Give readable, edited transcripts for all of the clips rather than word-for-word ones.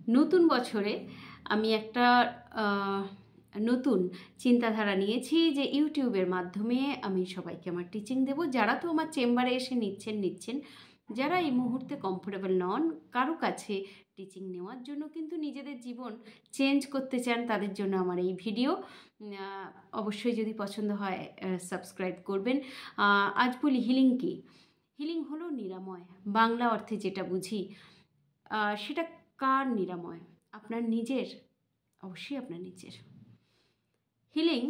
নতুন বছরে আমি একটা নতুন চিন্তাধারা নিয়েছি যে ইউটিউবের মাধ্যমে আমি সবাইকে আমার টিচিং দেব। যারা তো আমার চেম্বারে এসে নিচ্ছেন, যারা এই মুহূর্তে কমফোর্টেবল নন কারো কাছে টিচিং নেওয়ার জন্য, কিন্তু নিজেদের জীবন চেঞ্জ করতে চান, তাদের জন্য আমার এই ভিডিও। অবশ্যই যদি পছন্দ হয় সাবস্ক্রাইব করবেন। আজ বলি হিলিং কি। হিলিং হলো নিরাময়, বাংলা অর্থে যেটা বুঝি সেটা কার নিরাময়? আপনার নিজের, অবশ্যই আপনার নিজের। হিলিং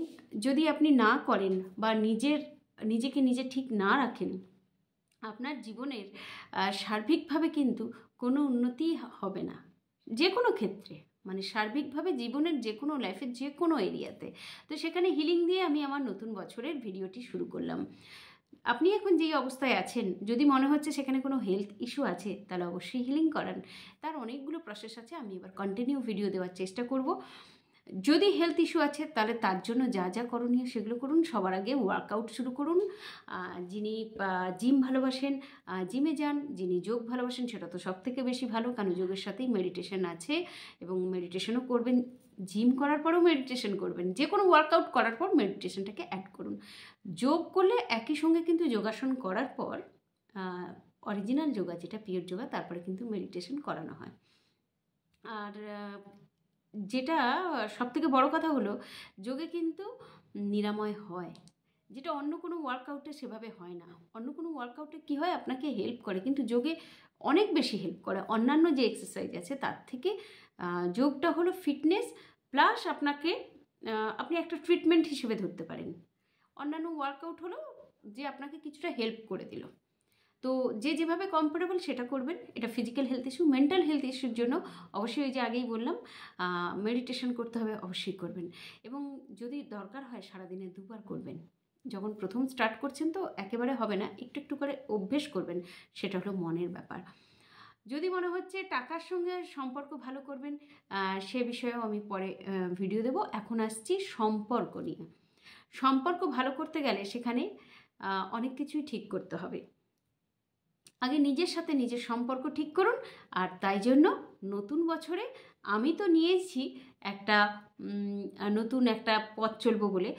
যদি আপনি না করেন বা নিজেকে নিজে ঠিক না রাখেন, আপনার জীবনের সার্বিকভাবে কিন্তু কোনো উন্নতি হবে না, যে কোনো ক্ষেত্রে, মানে সার্বিকভাবে জীবনের যে কোনো লাইফের যে কোনো এরিয়াতে। তো সেখানে হিলিং দিয়ে আমি আমার নতুন বছরের ভিডিওটি শুরু করলাম। আপনি এখন যেই অবস্থায় আছেন, যদি মনে হচ্ছে সেখানে কোনো হেলথ ইস্যু আছে, তাহলে অবশ্যই হিলিং করান। তার অনেকগুলো প্রসেস আছে, আমি এবার কন্টিনিউ ভিডিও দেওয়ার চেষ্টা করব। যদি হেলথ ইস্যু আছে তাহলে তার জন্য যা যা করণীয় সেগুলো করুন। সবার আগে ওয়ার্কআউট শুরু করুন। যিনি জিম ভালোবাসেন জিমে যান, যিনি যোগ ভালোবাসেন সেটা তো সব থেকে বেশি ভালো, কারণ যোগের সাথেই মেডিটেশন আছে এবং মেডিটেশনও করবেন। জিম করার পরেও মেডিটেশন করবেন, যে কোনো ওয়ার্কআউট করার পর মেডিটেশনটাকে অ্যাড করুন। যোগ করলে একই সঙ্গে কিন্তু যোগাসন করার পর অরিজিনাল যোগা যেটা পিওর যোগা, তারপরে কিন্তু মেডিটেশন করানো হয়। আর যেটা সবথেকে বড় কথা হলো, যোগে কিন্তু নিরাময় হয়, যেটা অন্য কোনো ওয়ার্কআউটে সেভাবে হয় না। অন্য কোনো ওয়ার্কআউটে কী হয়, আপনাকে হেল্প করে, কিন্তু যোগে অনেক বেশি হেল্প করে অন্যান্য যে এক্সারসাইজ আছে তার থেকে। যোগটা হলো ফিটনেস প্লাস আপনাকে আপনি একটা ট্রিটমেন্ট হিসেবে ধরতে পারেন। অন্যান্য ওয়ার্কআউট হলো যে আপনাকে কিছুটা হেল্প করে দিল। তো যে যেভাবে কমফোর্টেবল সেটা করবেন। এটা physical health issue. Mental health ইস্যুর জন্য অবশ্যই ওই যে আগেই বললাম মেডিটেশন করতে হবে, অবশ্যই করবেন। এবং যদি দরকার হয় সারাদিনে 2 বার করবেন। যখন প্রথম স্টার্ট করছেন তো একেবারে হবে না, একটু একটু করে অভ্যেস করবেন, সেটা হলো মনের ব্যাপার। যদি মনে হচ্ছে টাকার সঙ্গে সম্পর্ক ভালো করবেন, সে বিষয়েও আমি পরে ভিডিও দেব। এখন আসছি সম্পর্ক নিয়ে। সম্পর্ক ভালো করতে গেলে সেখানে অনেক কিছুই ঠিক করতে হবে। আগে নিজের সাথে নিজের সম্পর্ক ঠিক করুন। আর তাই জন্য নতুন বছরে আমি তো নিয়েছি একটা নতুন একটা পথ চলবো বলে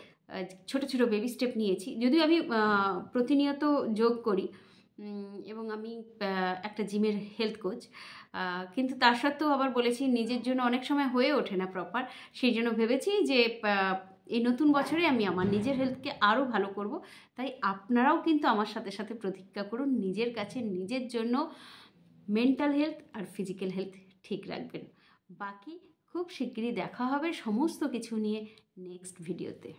ছোট ছোট বেবি স্টেপ নিয়েছি। যদিও আমি প্রতিনিয়ত যোগ করি এবং আমি একটা জিমের হেলথ কোচ, কিন্তু তার সত্ত্বেও আবার বলেছি নিজের জন্য অনেক সময় হয়ে ওঠে না প্রপার। সেই জন্য ভেবেছি যে এই নতুন বছরে আমি আমার নিজের হেলথকে আরও ভালো করব। তাই আপনারাও কিন্তু আমার সাথে সাথে প্রতিজ্ঞা করুন, নিজের কাছে নিজের জন্য মেন্টাল হেলথ আর ফিজিক্যাল হেলথ ঠিক রাখবেন। বাকি খুব শিগগিরই দেখা হবে সমস্ত কিছু নিয়ে নেক্সট ভিডিওতে।